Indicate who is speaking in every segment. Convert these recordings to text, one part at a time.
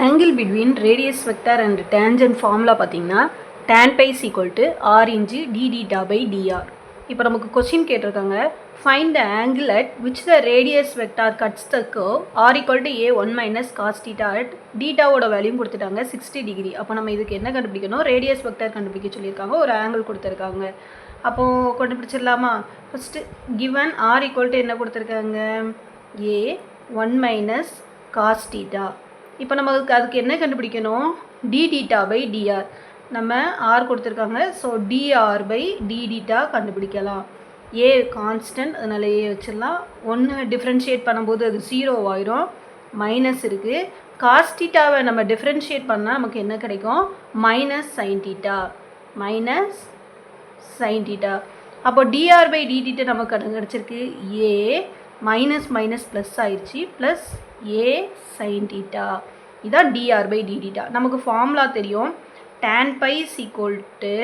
Speaker 1: Angle between radius vector and tangent formula பார்த்தீங்கன்னா tan pi is equal to r into d theta by dr. இப்போ நமக்கு question கேட்டிருக்காங்க find the angle at which the radius vector cuts the curve r equal to a 1 minus cos theta at theta ஓட value கொடுத்துட்டாங்க 60 degree. அப்போ நம்ம இதுக்கு என்ன கண்டுபிடிக்கணும்? ரேடியஸ் வெக்டர் கண்டுபிடிக்க சொல்லியிருக்காங்க, ஒரு ஆங்கிள் கொடுத்துருக்காங்க. அப்போது கண்டுபிடிச்சிடலாமா? First given r equal to என்ன கொடுத்துருக்காங்க? a 1 minus cos theta. இப்போ நமக்கு அதுக்கு என்ன கண்டுபிடிக்கணும்? d theta by dr. நம்ம r கொடுத்துருக்காங்க, so dr by d theta கண்டுபிடிக்கலாம். a கான்ஸ்டன்ட், அதனால் a வச்சிடலாம். ஒன்று டிஃப்ரென்ஷியேட் பண்ணும்போது அது 0 ஆயிரும், மைனஸ் இருக்குது. cos thetaவை நம்ம டிஃப்ரென்ஷியேட் பண்ணால் நமக்கு என்ன கிடைக்கும்? Minus sin theta, minus sin theta. அப்போ dr by d theta நமக்கு கிடச்சிருக்கு a மைனஸ் மைனஸ் ப்ளஸ் ஆயிடுச்சு, ப்ளஸ் a sin theta. இதான் dr by d theta. நமக்கு ஃபார்முலா தெரியும், tan pi is equal to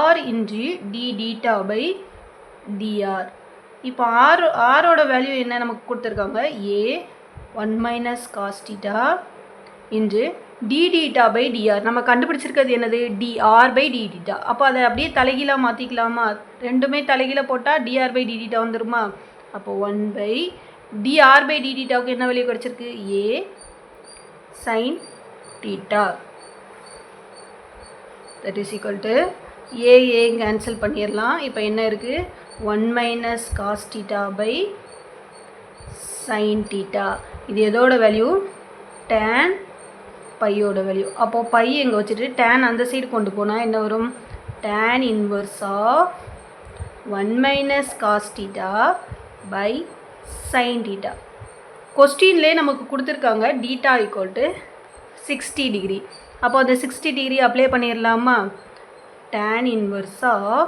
Speaker 1: r into d theta by dr. இப்போ ஆரோட value என்ன நமக்கு கொடுத்துருக்காங்க? a 1 minus cos theta into d theta by dr. நம்ம கண்டுபிடிச்சிருக்கிறது என்னது? dr by d theta. அப்போ அதை அப்படியே தலைகீழாக மாற்றிக்கலாமா? ரெண்டுமே தலைகீழ போட்டால் dr by d theta வந்துருமா? அப்போ 1 by dr by d thetaவுக்கு என்ன வேல்யூ கிடச்சிருக்கு? a sin theta. that is equal to a cancel பண்ணிடலாம். இப்போ என்ன இருக்குது? 1 minus cos theta by sin theta. இது எதோட வேல்யூ? tan பையோட வேல்யூ. அப்போது பை எங்கே வச்சுட்டு tan அந்த சைடு கொண்டு போனால் என்ன வரும்? tan inverse of 1 minus cos theta by sin theta. கொஸ்டின்லேயே நமக்கு கொடுத்துருக்காங்க theta equal to 60 டிகிரி. அப்போ அந்த 60 டிகிரி அப்ளை பண்ணிடலாமா? tan inverse of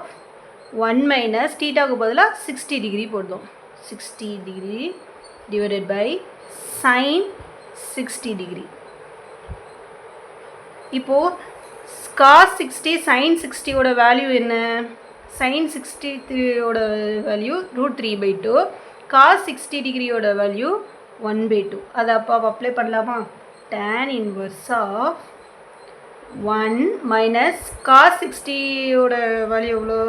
Speaker 1: 1 minus thetaவுக்கு பதிலாக 60 டிகிரி போடுவோம். 60 degree divided by sin 60 degree. இப்போது cos 60 sin 60 ஓட வேல்யூ என்ன? sin 60 ஓட வேல்யூ √3/2, cos 60 டிகிரியோட வேல்யூ 1/2. அதை அப்போ அப்ளை பண்ணலாமா? tan inverse of 1 minus cos 60 ஓட வேல்யூ எவ்வளோ?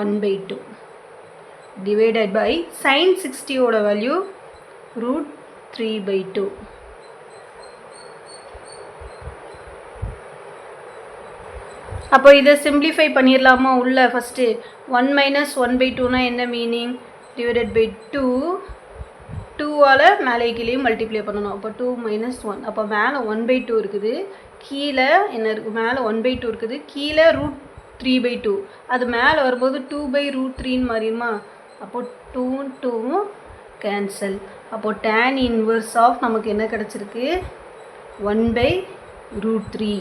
Speaker 1: 1/2 divided by sin 60 ஓட வேல்யூ √3/2. அப்போ இதை சிம்பிளிஃபை பண்ணிடலாமா? உள்ள ஃபஸ்ட்டு 1 minus 1/2னா என்ன மீனிங்? divided by 2, 2ஆல் மேலே கீழே மல்டிப்ளை பண்ணணும். அப்போ 2 minus 1. அப்போ மேலே 1/2 இருக்குது, கீழே என்ன இருக்குது? மேலே 1/2 இருக்குது, கீழே √3/2. அது மேலே வரும்போது 2/√3ன்னு மாறிடுமா? அப்போது 2 2 கேன்சல். அப்போது tan inverse of நமக்கு என்ன கிடச்சிருக்கு? 1/√3.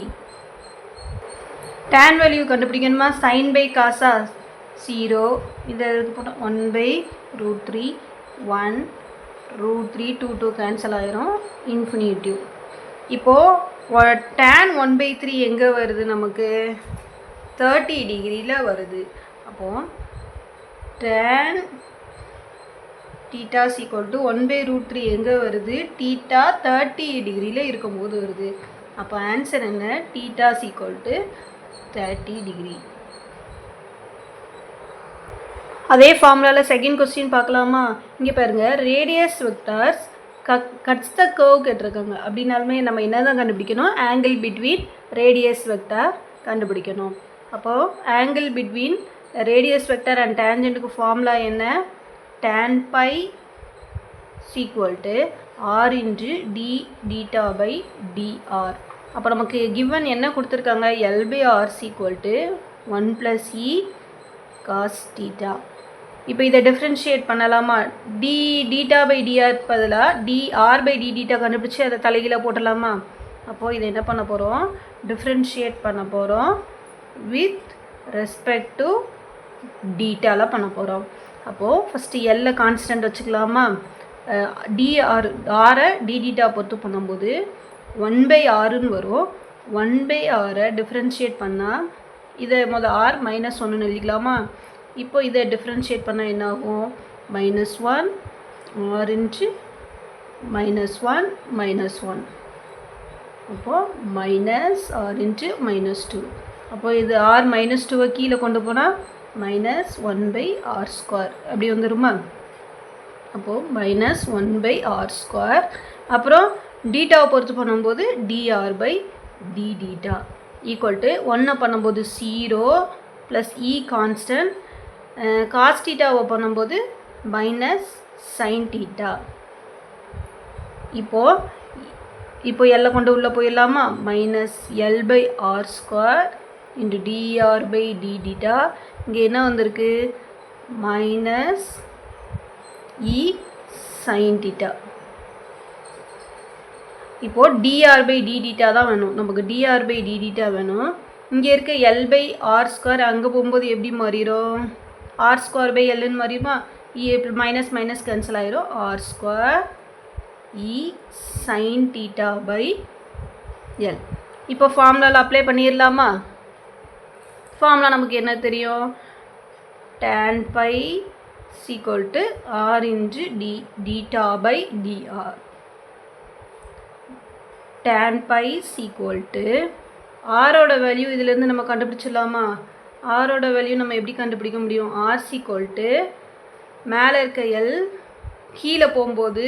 Speaker 1: tan வேல்யூ கண்டுபிடிக்கணுமா? sin by cos 0, இதை போட்டால் 1/√3, 1 √3, 2 2 கேன்சல் ஆயிரும், இன்ஃபினிட்டிவ். இப்போது tan 1/3 எங்கே வருது? நமக்கு 30 டிகிரியில் வருது. அப்போது tan theta is equal to 1/√3 எங்கே வருது? theta 30 டிகிரியில் இருக்கும்போது வருது. அப்போ ஆன்சர் என்ன? theta is equal to 30 degree. அதே ஃபார்முலாவில் செகண்ட் கொஸ்டின் பார்க்கலாமா? இங்கே பாருங்கள், radius vectors cuts the curve கேட்டிருக்காங்க. அப்படின்னாலுமே நம்ம என்ன தான் கண்டுபிடிக்கணும்? ஆங்கிள் பிட்வீன் ரேடியஸ் வெக்டர் கண்டுபிடிக்கணும். அப்போது angle between radius vector and டேஞ்சண்ட்டுக்கு ஃபார்முலா என்ன? tan pi equal to r into d theta by dr. அப்போ நமக்கு given என்ன கொடுத்துருக்காங்க? l by r equal to 1 plus e cos theta. இப்போ இதை டிஃப்ரென்ஷியேட் பண்ணலாமா? d theta by dr பதிலாக dr by d theta கண்டுபிடிச்சி அதை தலைகீழ போட்டலாமா? அப்போது இதை என்ன பண்ண போகிறோம்? டிஃப்ரென்ஷியேட் பண்ண போகிறோம், வித் ரெஸ்பெக்ட் டு டீட்டாவில் பண்ண போகிறோம். அப்போது ஃபஸ்ட்டு எல்ல கான்ஸ்டன்ட் வச்சுக்கலாமா? ஆரை d theta பொறுத்து பண்ணும்போது 1/6ன்னு வரும். 1/6 டிஃப்ரென்ஷியேட் பண்ணால் இதை r -1ன்னு எழுதிக்கலாமா? இப்போ இதை டிஃப்ரென்ஷியேட் பண்ணால் என்ன ஆகும்? -1 r into -1 அப்போது மைனஸ் ஆர் இன்ட்டு -2. அப்போது இது ஆர் -2 கீழே கொண்டு போனால் -1/r². அப்படி வந்துடுமா? அப்போது -1/r². அப்புறம் டீட்டாவை பொறுத்து பண்ணும்போது dr/d ஈக்குவல் டு 1 பண்ணும்போது 0 ப்ளஸ் இ கான்ஸ்டன்ட், காஸ் டீட்டாவை பண்ணும்போது -sin θ. இப்போ எல்லை கொண்டு உள்ளே போயிடலாமா? -L/r² into dr/d θ. இங்கே என்ன வந்திருக்கு? -e sin θ. இப்போது dr/d θ தான் வேணும் நமக்கு. dr/d θ வேணும். இங்கே இருக்க L/r² அங்கே போகும்போது எப்படி மாறிடும்? r²/Lன்னு மாறிடுமா? மைனஸ் மைனஸ் கேன்சல் ஆயிரும். r² e sin θ/L. இப்போ ஃபார்முலாவில் அப்ளை பண்ணிடலாமா? ஃபார்முலா நமக்கு என்ன தெரியும்? tan pi = r into dθ/dr. tan pi = ஆரோட வேல்யூ இதிலேருந்து நம்ம கண்டுபிடிச்சிடலாமா? ஆரோட வேல்யூ நம்ம எப்படி கண்டுபிடிக்க முடியும்? r = மேலே இருக்க எல் கீழே போகும்போது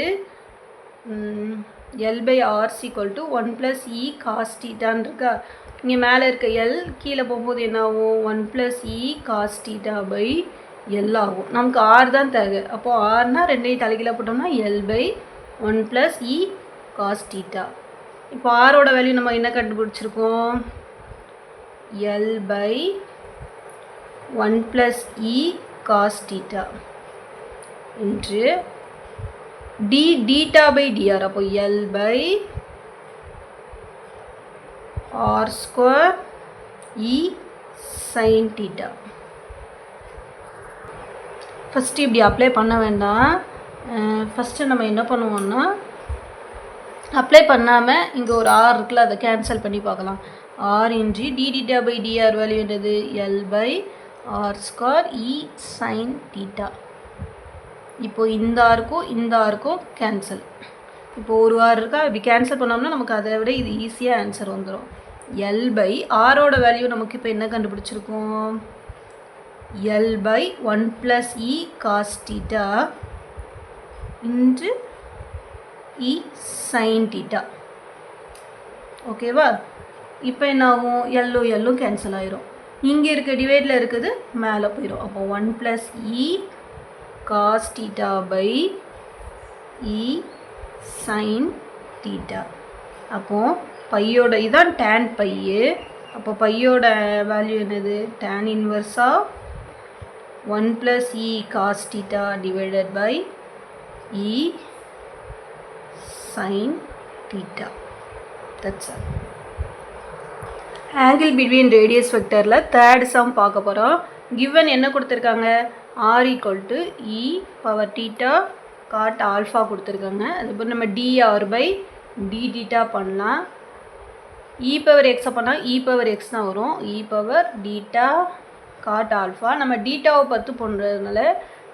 Speaker 1: L/r = 1 + e cos θன்னு இருக்கா? இங்கே மேலே இருக்க எல் கீழே போகும்போது என்ன ஆகும்? 1 + e cos θ/L ஆகும். நமக்கு r தான் தேவை. அப்போது ஆர்னா ரெண்டையும் தலைகீழாக போட்டோம்னா L/1 + e cos θ. இப்போ ஆரோட வேல்யூ நம்ம என்ன கண்டுபிடிச்சிருக்கோம்? L/1 + e cos θ என்று dθ/dr. அப்போ L/r² e sin θ. ஃபஸ்ட்டு இப்படி அப்ளை பண்ண வேண்டாம். ஃபஸ்ட்டு நம்ம என்ன பண்ணுவோம்னா, அப்ளை பண்ணாமல் இங்கே ஒரு ஆர் இருக்குல்ல, அதை கேன்சல் பண்ணி பார்க்கலாம். r இன்ட்டு dθ/dr வேல்யூ என்னது? L/r² e sin θ. இப்போது இந்த ஆருக்கும் கேன்சல். இப்போது ஒரு ஆர் இருக்கா, இப்படி கேன்சல் பண்ணோம்னா நமக்கு அதை விட இது ஈஸியாக ஆன்சர் வந்துடும். L/rஓட வேல்யூ நமக்கு இப்போ என்ன கண்டுபிடிச்சிருக்கோம்? L/1 + e cos θ into e sin θ. ஓகேவா? இப்போ என்ன ஆகும்? எல்லும் கேன்சல் ஆயிரும். இங்கே இருக்க டிவைடில் இருக்குது மேலே போயிடும். அப்போ 1 + e cos θ/e sin θ. அப்போது பையோட இதான் tan பை. அப்போ பையோட வேல்யூ என்னது? tan inverse of 1 + e cos θ / e sin θ. That's all. Angle between radius வெக்டரில் தேர்ட் சம் பார்க்க போகிறோம். கிவன் என்ன கொடுத்துருக்காங்க? r = e power θ cot alpha கொடுத்துருக்காங்க. அதுக்கப்புறம் நம்ம dr/dθ பண்ணலாம். e power x பண்ணால் e power x தான் வரும். e power θ cot alpha. நம்ம டீட்டாவை பத்து பண்ணுறதுனால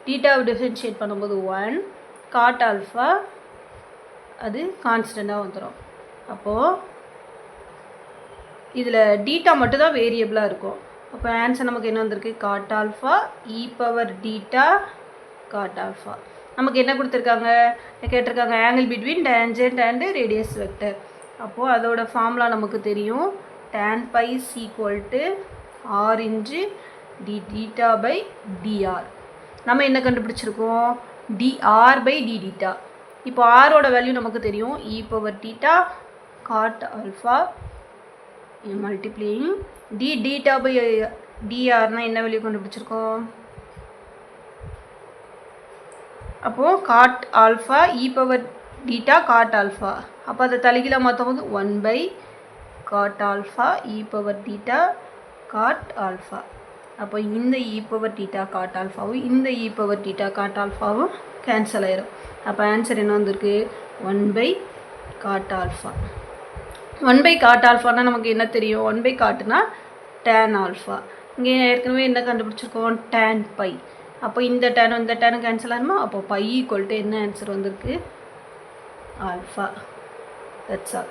Speaker 1: டீட்டாவை டிஃபரன்ஷியேட் பண்ணும்போது 1, cot alpha அது கான்ஸ்டண்ட்டாக வந்துடும். அப்போது இதில் டீட்டா மட்டும்தான் வேரியபிளாக இருக்கும். அப்போ ஆன்சர் நமக்கு என்ன வந்திருக்கு? cot alpha e power θ cot alpha. நமக்கு என்ன கொடுத்துருக்காங்க? கேட்டிருக்காங்க angle between tangent and radius vector. அப்போது அதோட ஃபார்முலா நமக்கு தெரியும். tan pi = r into dθ/dr. நம்ம என்ன கண்டுபிடிச்சிருக்கோம்? dr/dθ. இப்போ ஆரோட வேல்யூ நமக்கு தெரியும். e power θ cot alpha multiplying dθ/drனால் என்ன வேல்யூ கண்டுபிடிச்சிருக்கோம்? அப்போது cot alpha e power θ cot alpha. அப்போ அதை தலைகீழாக மாற்றும் போது 1/cot alpha e power θ cot alpha. அப்போ இந்த e power θ cot alphaவும் இந்த e power θ cot alphaவும் கேன்சல் ஆயிரும். அப்போ ஆன்சர் என்ன வந்திருக்கு? 1/cot alpha. 1/cot alphaனா நமக்கு என்ன தெரியும்? 1/cotனா tan alpha. இங்கே ஏற்கனவே என்ன கண்டுபிடிச்சிருக்கோம்? tan pi. அப்போ இந்த டேனும் கேன்சல் ஆகுமா? அப்போ pi = என்ன ஆன்சர் வந்திருக்கு? alpha. That's all.